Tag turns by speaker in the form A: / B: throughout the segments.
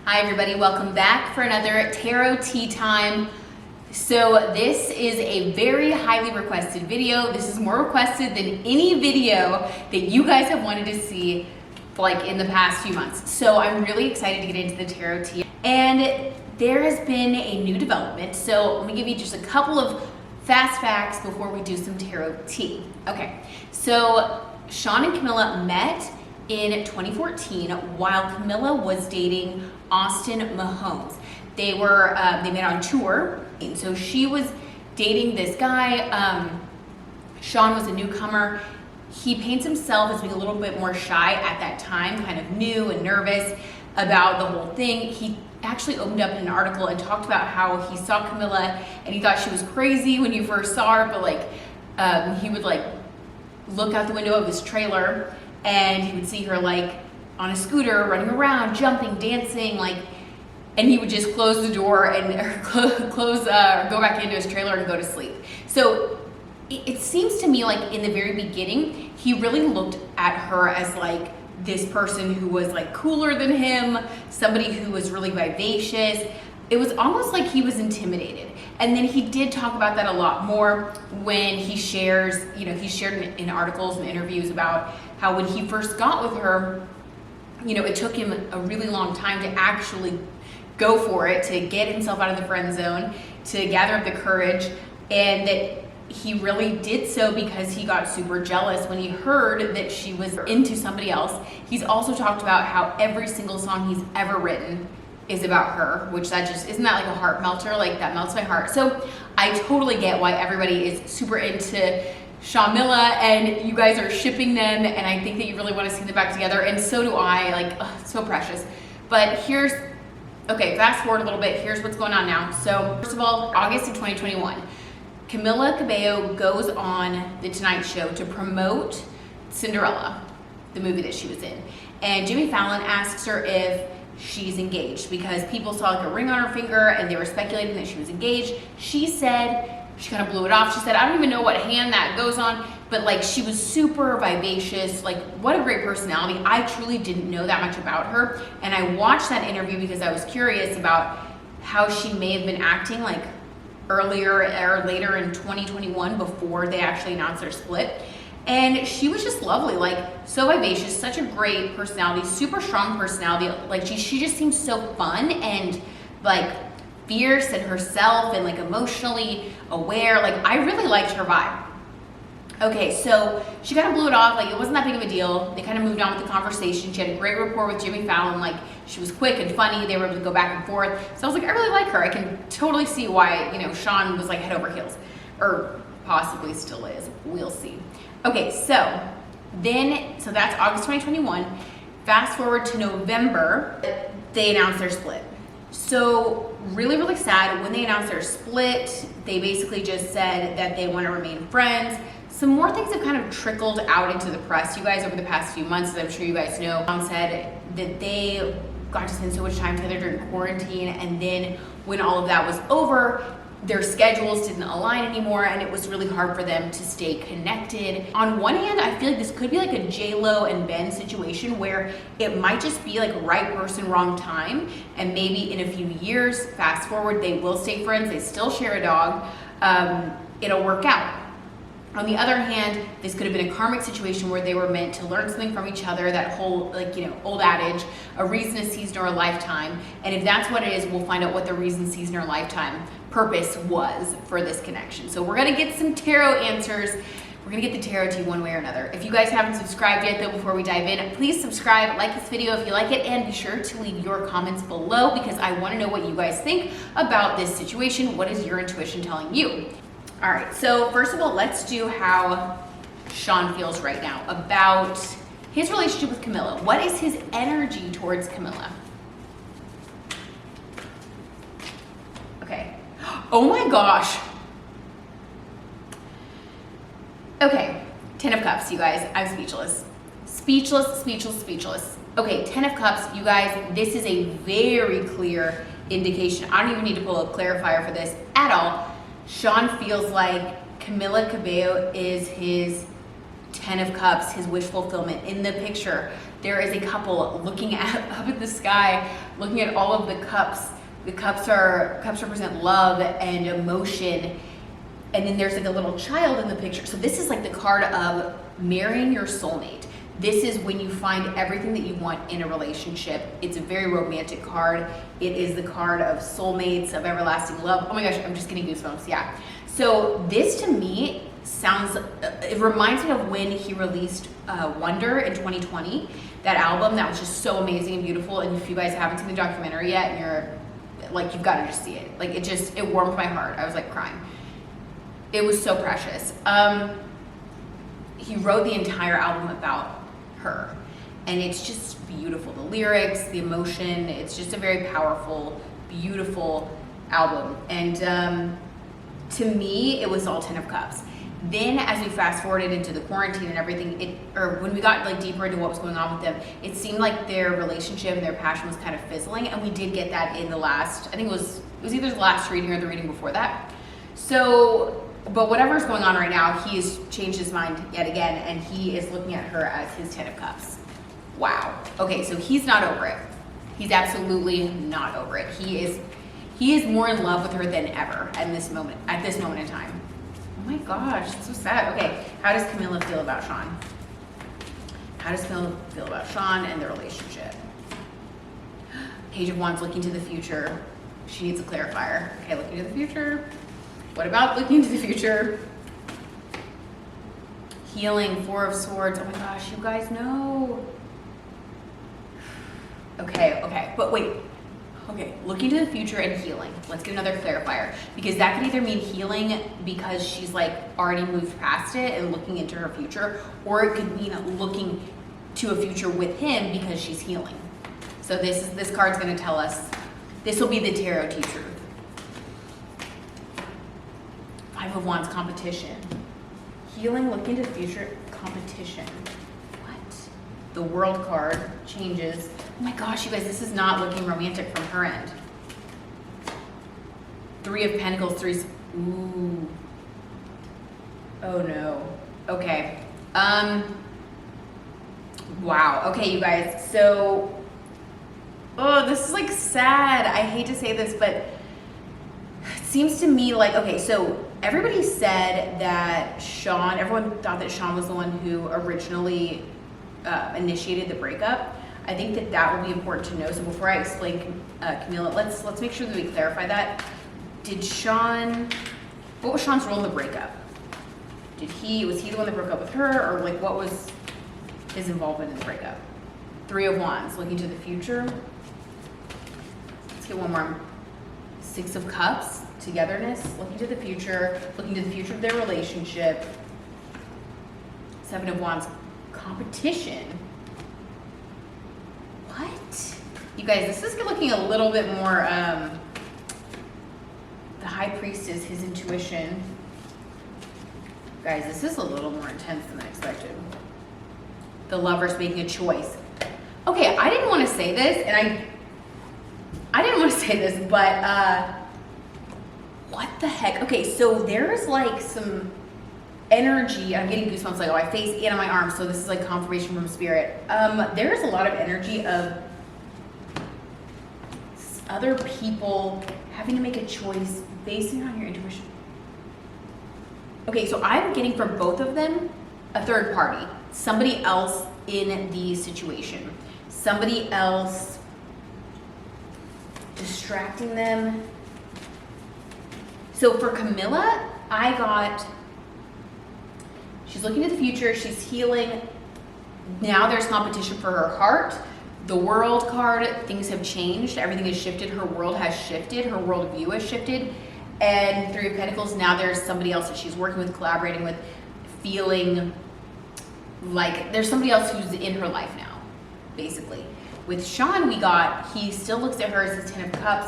A: Hi everybody, welcome back for another tarot tea time. So this is a very highly requested video. This is more requested than any video that you guys have wanted to see like in the past few months. So I'm really excited to get into the tarot tea. And there has been a new development. So let me give you just a couple of fast facts before we do some tarot tea. Okay, so Shawn and Camila met in 2014 while Camila was dating Austin Mahomes. They met on tour, and so she was dating this guy. Shawn was a newcomer. He paints himself as being a little bit more shy at that time, kind of new and nervous about the whole thing. He actually opened up in an article and talked about how he saw Camila and he thought she was crazy when you first saw her, but he would look out the window of his trailer and he would see her on a scooter running around, jumping, dancing, and he would just close the door and go back into his trailer and go to sleep. So it seems to me like in the very beginning, he really looked at her as this person who was cooler than him, somebody who was really vivacious. It was almost like he was intimidated. And then he did talk about that a lot more when he shared in articles and interviews about how when he first got with her, it took him a really long time to actually go for it, to get himself out of the friend zone, to gather up the courage, and that he really did so because he got super jealous when he heard that she was into somebody else. He's also talked about how every single song he's ever written is about her, which isn't that like a heart melter? That melts my heart. So I totally get why everybody is super into Shamila and you guys are shipping them, and I think that you really want to see them back together, and so do I. It's so precious. But fast forward a little bit, here's what's going on now. So first of all, August of 2021, Camila Cabello goes on The Tonight Show to promote Cinderella, the movie that she was in. And Jimmy Fallon asks her if she's engaged because people saw a ring on her finger and they were speculating that she was engaged. She said, she kind of blew it off. She said, I don't even know what hand that goes on, but she was super vivacious. What a great personality. I truly didn't know that much about her. And I watched that interview because I was curious about how she may have been acting earlier or later in 2021 before they actually announced their split. And she was just lovely, so vivacious, such a great personality, super strong personality. She just seems so fun and fierce and herself and emotionally aware. I really liked her vibe. Okay, so she kind of blew it off. It wasn't that big of a deal. They kind of moved on with the conversation. She had a great rapport with Jimmy Fallon. She was quick and funny. They were able to go back and forth. So I was I really like her. I can totally see why, Shawn was head over heels, or possibly still is. We'll see. Okay, so that's August 2021. Fast forward to November, they announced their split. So really, really sad. When they announced their split, they basically just said that they want to remain friends. Some more things have kind of trickled out into the press, you guys, over the past few months, as I'm sure you guys know. Said that they got to spend so much time together during quarantine, and then when all of that was over, their schedules didn't align anymore, and it was really hard for them to stay connected. On one hand, I feel like this could be a J-Lo and Ben situation where it might just be right person, wrong time, and maybe in a few years, fast forward, they will stay friends, they still share a dog, it'll work out. On the other hand, this could have been a karmic situation where they were meant to learn something from each other, that whole, old adage, a reason, a season, or a lifetime. And if that's what it is, we'll find out what the reason, season, or lifetime purpose was for this connection. So we're gonna get some tarot answers. We're gonna get the tarot tea one way or another. If you guys haven't subscribed yet though, before we dive in, please subscribe, like this video if you like it, and be sure to leave your comments below because I wanna know what you guys think about this situation. What is your intuition telling you? All right, so first of all, let's do how Shawn feels right now about his relationship with Camila. What is his energy towards Camila? Okay. Oh my gosh. Okay, 10 of Cups, you guys. I'm speechless. Speechless, speechless, speechless. Okay, 10 of Cups, you guys, this is a very clear indication. I don't even need to pull a clarifier for this at all. Shawn feels like Camila Cabello is his 10 of Cups, his wish fulfillment. In the picture, there is a couple looking up at the sky looking at all of the cups represent love and emotion. And then there's like a little child in the picture. So this is like the card of marrying your soulmate. This is when you find everything that you want in a relationship. It's a very romantic card. It is the card of soulmates, of everlasting love. Oh my gosh, I'm just getting goosebumps, yeah. So this to me sounds, it reminds me of when he released Wonder in 2020, that album that was just so amazing and beautiful. And if you guys haven't seen the documentary yet, and you're like, you've got to just see it. Like it warmed my heart. I was like crying. It was so precious. He wrote the entire album about her, and it's just beautiful. The lyrics, the emotion, it's just a very powerful, beautiful album. And to me, it was all 10 of Cups. Then as we fast forwarded into the quarantine and everything, or when we got like deeper into what was going on with them, it seemed like their relationship and their passion was kind of fizzling. And we did get that in the last, I think it was either the last reading or the reading before that. So, but whatever's going on right now, he has changed his mind yet again, and he is looking at her as his 10 of Cups. Wow. Okay, so he's not over it. He's absolutely not over it. He is more in love with her than ever at this moment in time. Oh my gosh, it's so sad. Okay, how does Camila feel about Shawn? How does Camila feel about Shawn and their relationship? Page of Wands, looking to the future. She needs a clarifier. Okay, looking to the future. What about looking to the future? Healing, Four of Swords. Oh my gosh, you guys know. Okay, but wait. Okay, looking to the future and healing. Let's get another clarifier, because that could either mean healing because she's like already moved past it and looking into her future, or it could mean looking to a future with him because she's healing. So this card's going to tell us, this will be the Tarot Tea Truth. Five of Wands, competition. Healing, looking to the future, competition. What? The World card changes. Oh my gosh, you guys, this is not looking romantic from her end. Three of Pentacles, ooh. Oh no. Okay. Wow. Okay, you guys. So, oh, this is like sad. I hate to say this, but it seems to me like, okay, so everybody said that everyone thought that Shawn was the one who originally initiated the breakup. I think that will be important to know. So before I explain Camila, let's make sure that we clarify that. What was Shawn's role in the breakup? Was he the one that broke up with her, or like what was his involvement in the breakup? Three of Wands, looking to the future. Let's get one more. Six of Cups, togetherness, looking to the future of their relationship. Seven of Wands, competition. What? You guys, this is looking a little bit more, the High Priestess, his intuition. Guys, this is a little more intense than I expected. The Lover's making a choice. Okay, I didn't want to say this, and I didn't want to say this, but what the heck? Okay, so there's like some energy. I'm getting goosebumps like on my face and on my arms, so this is like confirmation from spirit. There's a lot of energy of other people having to make a choice based on your intuition. Okay, so I'm getting from both of them a third party, somebody else in the situation, somebody else distracting them. So for Camila, she's looking to the future, she's healing. Now there's competition for her heart. The World card, things have changed, everything has shifted, her world has shifted, her worldview has shifted. And Three of Pentacles, now there's somebody else that she's working with, collaborating with, feeling like there's somebody else who's in her life now, basically. With Shawn, he still looks at her as his 10 of Cups.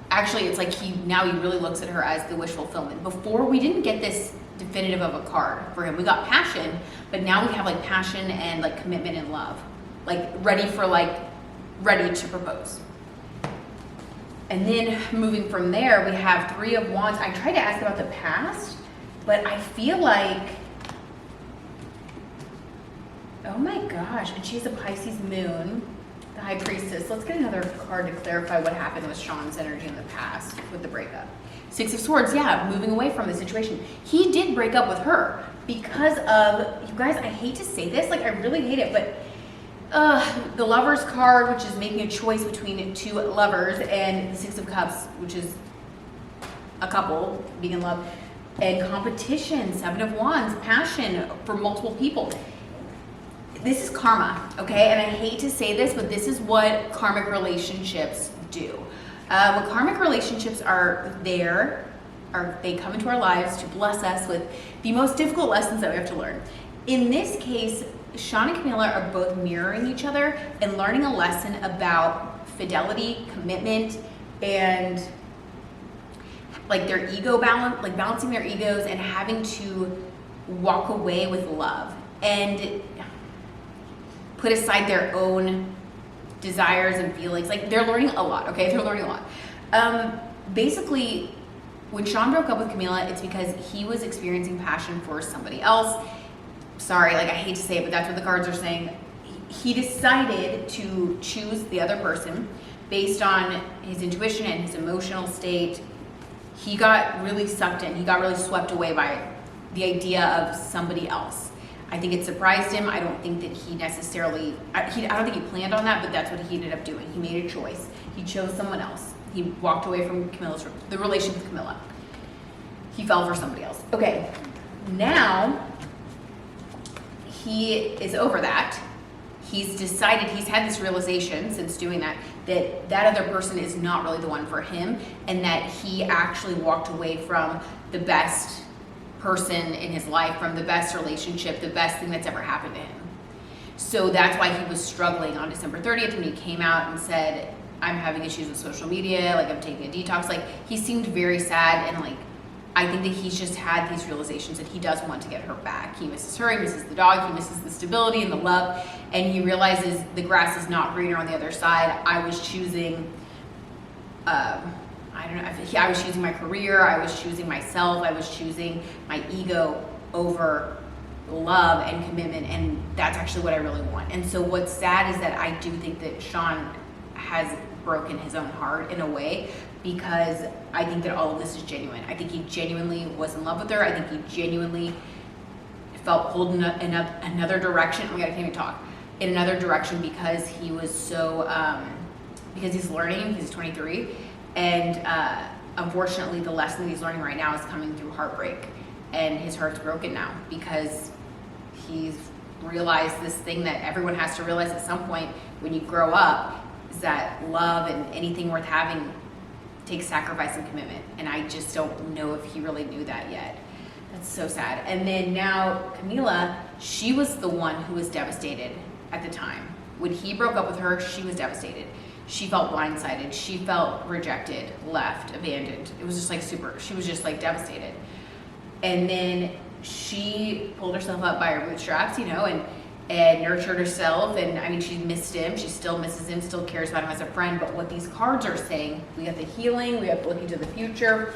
A: Actually, it's like he really looks at her as the wish fulfillment. Before, we didn't get this definitive of a card for him. We got passion, but now we have like passion and like commitment and love. Like ready to propose. And then moving from there, we have Three of Wands. I tried to ask about the past, but I feel like, oh my gosh, and she has a Pisces moon. the High Priestess. Let's get another card to clarify what happened with Shawn's energy in the past with the breakup. Six of Swords, yeah, moving away from the situation. He did break up with her because of, you guys, I hate to say this, like I really hate it, but the Lovers card, which is making a choice between two lovers, and the Six of Cups, which is a couple being in love, and competition, Seven of Wands, passion for multiple people. This is karma, okay? And I hate to say this, but this is what karmic relationships do. What karmic relationships are there, they come into our lives to bless us with the most difficult lessons that we have to learn. In this case, Shawn and Camila are both mirroring each other and learning a lesson about fidelity, commitment, and like their ego balance, like balancing their egos and having to walk away with love and put aside their own desires and feelings. Like they're learning a lot, okay? They're learning a lot. Basically, when Shawn broke up with Camila, it's because he was experiencing passion for somebody else. Sorry, like I hate to say it, but that's what the cards are saying. He decided to choose the other person based on his intuition and his emotional state. He got really sucked in. He got really swept away by the idea of somebody else. I think it surprised him. I don't think that he necessarily, I don't think he planned on that, but that's what he ended up doing. He made a choice. He chose someone else. He walked away from the relationship with Camila. He fell for somebody else. Okay, now he is over that. He's decided, he's had this realization since doing that, that other person is not really the one for him, and that he actually walked away from the best person in his life, from the best relationship, the best thing that's ever happened to him. So that's why he was struggling on December 30th when he came out and said, I'm having issues with social media, like I'm taking a detox. Like he seemed very sad, and like I think that he's just had these realizations that he does want to get her back. He misses her, he misses the dog, he misses the stability and the love, and he realizes the grass is not greener on the other side. I was choosing, I was choosing my career, I was choosing myself, I was choosing my ego over love and commitment, and that's actually what I really want. And so what's sad is that I do think that Shawn has broken his own heart in a way, because I think that all of this is genuine. I think he genuinely was in love with her. I think he genuinely felt pulled in another direction. Oh my God, I can't even talk. In another direction because he was so, because he's learning, he's 23. And unfortunately, the lesson that he's learning right now is coming through heartbreak. And his heart's broken now because he's realized this thing that everyone has to realize at some point when you grow up, is that love and anything worth having takes sacrifice and commitment. And I just don't know if he really knew that yet. That's so sad. And then now Camila, she was the one who was devastated at the time. When he broke up with her, she was devastated. She felt blindsided. She felt rejected, left, abandoned. It was just like she was just like devastated. And then she pulled herself up by her bootstraps, you know, and nurtured herself. And I mean, she missed him. She still misses him, still cares about him as a friend. But what these cards are saying, we have the healing, we have looking to the future.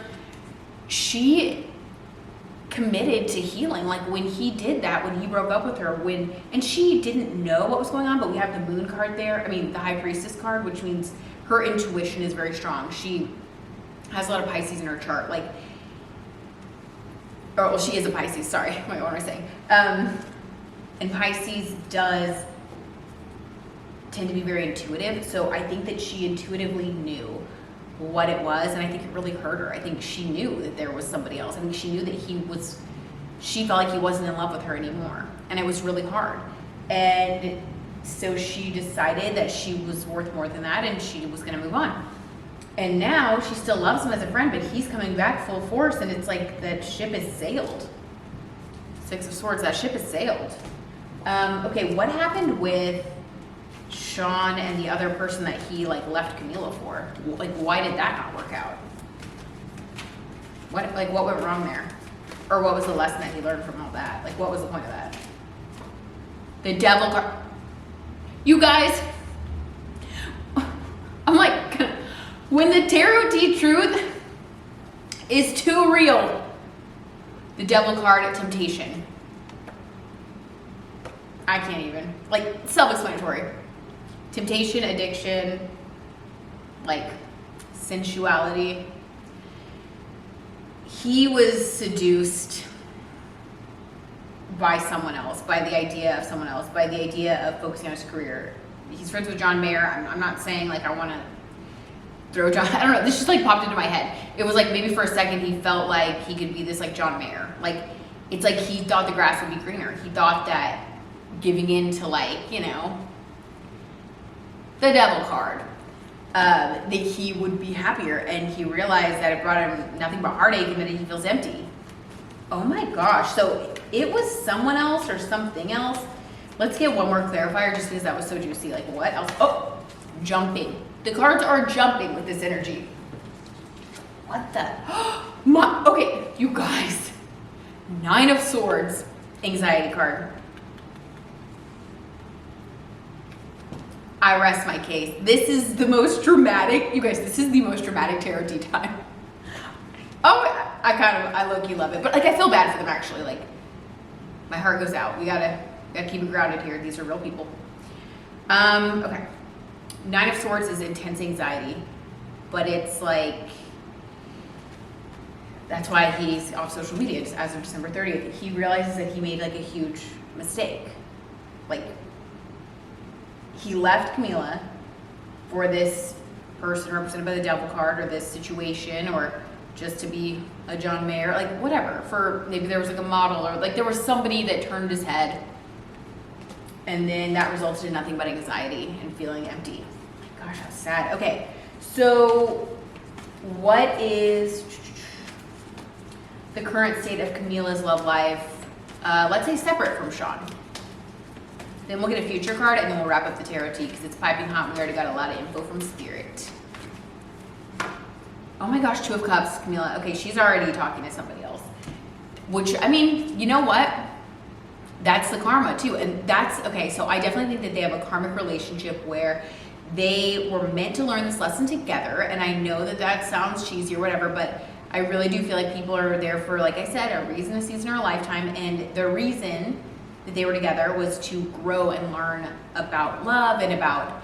A: She committed to healing. Like when he did that, when he broke up with her, and she didn't know what was going on, but we have the Moon card there. I mean, the High Priestess card, which means her intuition is very strong. She has a lot of Pisces in her chart. Like, well, she is a Pisces, sorry. What am I saying? And Pisces does tend to be very intuitive. So I think that she intuitively knew what it was, and I think it really hurt her. I think she knew that there was somebody else. I think she knew that she felt like he wasn't in love with her anymore. And it was really hard. And so she decided that she was worth more than that, and she was gonna move on. And now she still loves him as a friend, but he's coming back full force, and it's like that ship has sailed. Six of Swords, that ship has sailed. Okay, what happened with Shawn and the other person that he like left Camila for? Like, why did that not work out? What went wrong there? Or what was the lesson that he learned from all that? Like, what was the point of that? The Devil card. You guys, I'm like, when the Tarot T truth is too real, the Devil card, temptation. I can't even. Like, self-explanatory. temptation, addiction, like sensuality. He was seduced by someone else, by the idea of someone else, by the idea of focusing on his career. He's friends with John Mayer. I'm not saying like I want to throw John, I don't know, this just like popped into my head. It was like maybe for a second he felt like he could be this like John Mayer. Like, it's like he thought the grass would be greener. He thought that giving in to like, you know, the devil card, that he would be happier, and he realized that it brought him nothing but heartache and that he feels empty. Oh my gosh, so it was someone else or something else. Let's get one more clarifier just because that was so juicy. Like what else? Oh, jumping. The cards are jumping with this energy. What the? Okay, you guys. 9 of Swords, anxiety card. I rest my case. This is the most dramatic, you guys, this is the most dramatic tarot tea time. Oh, I low-key love it. But like, I feel bad for them actually. Like, my heart goes out. We gotta keep it grounded here. These are real people. Okay. 9 of Swords is intense anxiety, but it's like, that's why he's off social media as of December 30th. He realizes that he made like a huge mistake. Like, he left Camila for this person represented by the devil card, or this situation, or just to be a John Mayer, like whatever. For maybe there was like a model, or like there was somebody that turned his head, and then that resulted in nothing but anxiety and feeling empty. Oh my gosh, how sad. Okay, so what is the current state of Camila's love life? Let's say separate from Shawn. Then we'll get a future card, and then we'll wrap up the tarot tea because it's piping hot and we already got a lot of info from Spirit. Oh my gosh, 2 of Cups, Camila. Okay, she's already talking to somebody else. Which, I mean, you know what? That's the karma too. And that's, okay, so I definitely think that they have a karmic relationship where they were meant to learn this lesson together. And I know that that sounds cheesy or whatever, but I really do feel like people are there for, like I said, a reason, a season, or a lifetime. And the reason that they were together was to grow and learn about love and about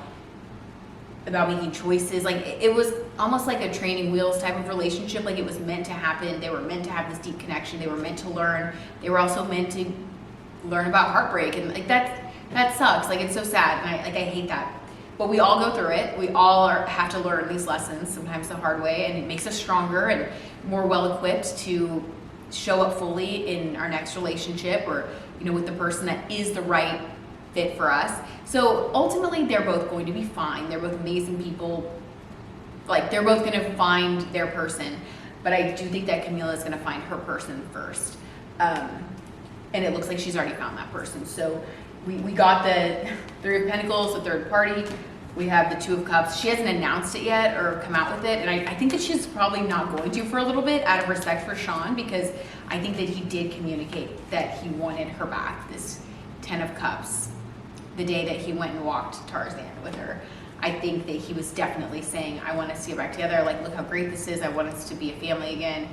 A: making choices. Like, it was almost like a training wheels type of relationship. Like, it was meant to happen. They were meant to have this deep connection. They were meant to learn. They were also meant to learn about heartbreak. And like, that sucks. Like, it's so sad. And I hate that. But we all go through it. We all have to learn these lessons, sometimes the hard way, and it makes us stronger and more well-equipped to show up fully in our next relationship, or, you know, with the person that is the right fit for us. So ultimately, they're both going to be fine. They're both amazing people. Like, they're both going to find their person. But I do think that Camila is going to find her person first. And it looks like she's already found that person. So we got the 3 of Pentacles, the third party. We have the 2 of Cups. She hasn't announced it yet or come out with it. And I think that she's probably not going to for a little bit, out of respect for Shawn, because I think that he did communicate that he wanted her back, this 10 of Cups, the day that he went and walked Tarzan with her. I think that he was definitely saying, I want to see her back together. Like, look how great this is. I want us to be a family again.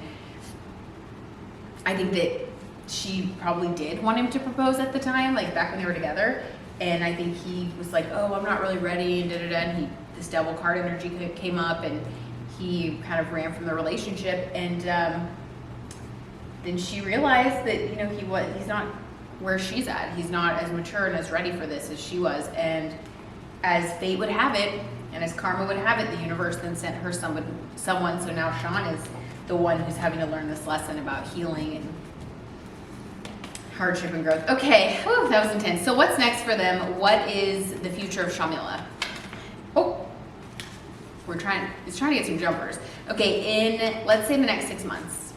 A: I think that she probably did want him to propose at the time, like back when they were together. And I think he was like, oh, I'm not really ready, and da-da-da. And this devil card energy came up, and he kind of ran from the relationship. And then she realized that, you know, he's not where she's at. He's not as mature and as ready for this as she was. And as fate would have it, and as karma would have it, the universe then sent her someone. So now Shawn is the one who's having to learn this lesson about healing and hardship and growth. Okay, whew, that was intense. So what's next for them? What is the future of Camila? Oh, it's trying to get some jumpers. Okay, in, let's say, the next 6 months.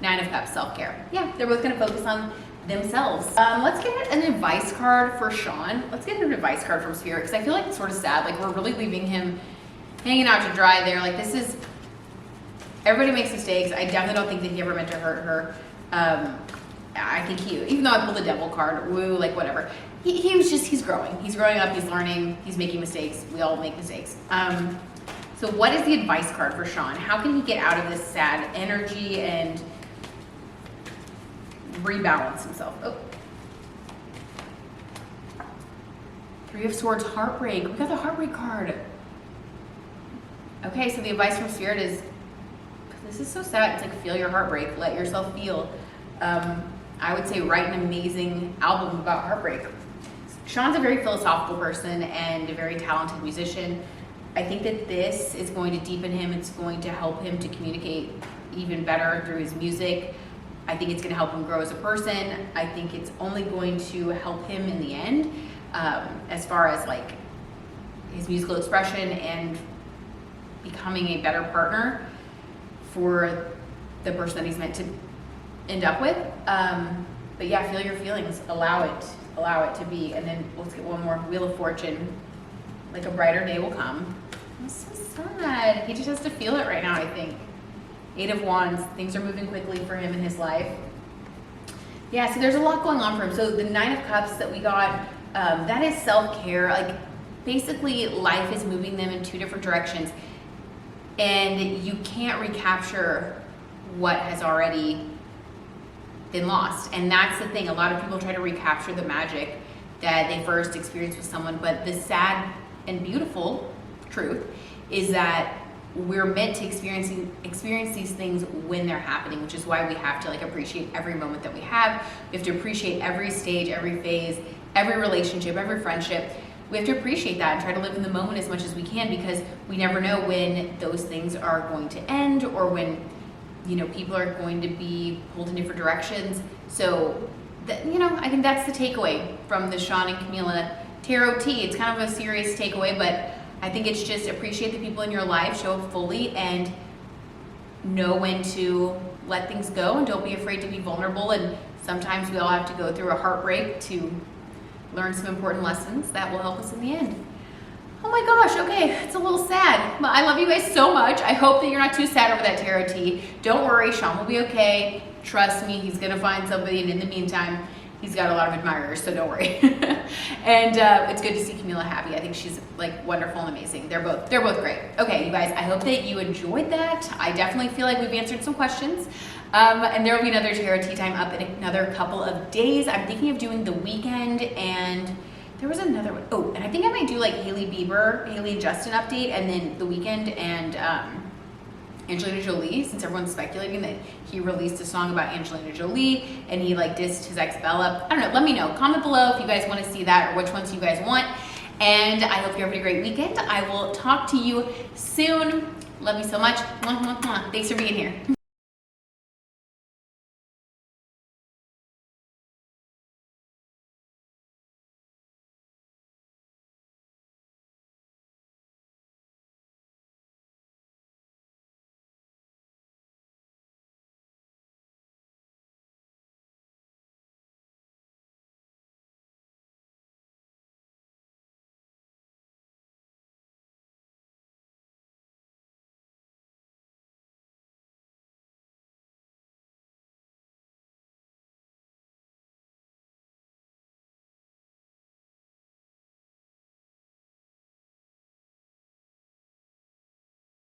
A: 9 of Cups, self-care. Yeah, they're both gonna focus on themselves. Let's get an advice card for Shawn. Let's get an advice card from Spirit, because I feel like it's sort of sad. Like, we're really leaving him hanging out to dry there. Like, this is, everybody makes mistakes. I definitely don't think that he ever meant to hurt her. I think even though I pulled the devil card, woo, like whatever. He's growing. He's growing up, he's learning, he's making mistakes. We all make mistakes. So what is the advice card for Shawn? How can he get out of this sad energy and rebalance himself? Oh. Three of Swords, heartbreak. We got the heartbreak card. Okay, so the advice from Spirit is, this is so sad. It's like, feel your heartbreak. Let yourself feel. I would say write an amazing album about heartbreak. Shawn's a very philosophical person and a very talented musician. I think that this is going to deepen him. It's going to help him to communicate even better through his music. I think it's going to help him grow as a person. I think it's only going to help him in the end, as far as like his musical expression and becoming a better partner for the person that he's meant to end up with. But yeah, feel your feelings, allow it to be. And then let's get one more, Wheel of Fortune. Like a brighter day will come. That's so sad. He just has to feel it right now, I think. Eight of Wands, things are moving quickly for him in his life. Yeah, so there's a lot going on for him. So the Nine of Cups that we got, that is self-care. Like basically life is moving them in two different directions. And you can't recapture what has already been lost. And that's the thing. A lot of people try to recapture the magic that they first experienced with someone. But the sad and beautiful truth is that we're meant to experience these things when they're happening, which is why we have to like appreciate every moment that we have. We have to appreciate every stage, every phase, every relationship, every friendship. We have to appreciate that and try to live in the moment as much as we can, because we never know when those things are going to end, or when, you know, people are going to be pulled in different directions. So, you know, I think that's the takeaway from the Shawn and Camila Tarot Tea. It's kind of a serious takeaway, but I think it's just appreciate the people in your life, show up fully, and know when to let things go, and don't be afraid to be vulnerable. And sometimes we all have to go through a heartbreak to learn some important lessons that will help us in the end. Oh my gosh, okay, it's a little sad, but I love you guys so much. I hope that you're not too sad over that tarot tea. Don't worry, Shawn will be okay. Trust me, he's gonna find somebody, and in the meantime, he's got a lot of admirers, so don't worry. And it's good to see Camila happy. I think she's like wonderful and amazing. They're both great. Okay, you guys, I hope that you enjoyed that. I definitely feel like we've answered some questions. And there will be another tarot tea time up in another couple of days. I'm thinking of doing the weekend, and there was another one. Oh, and I think I might do like Hailey and Justin update, and then the weekend and Angelina Jolie, since everyone's speculating that he released a song about Angelina Jolie and he like dissed his ex Bella. I don't know, let me know. Comment below if you guys want to see that, or which ones you guys want. And I hope you're having a great weekend. I will talk to you soon. Love you so much. Thanks for being here.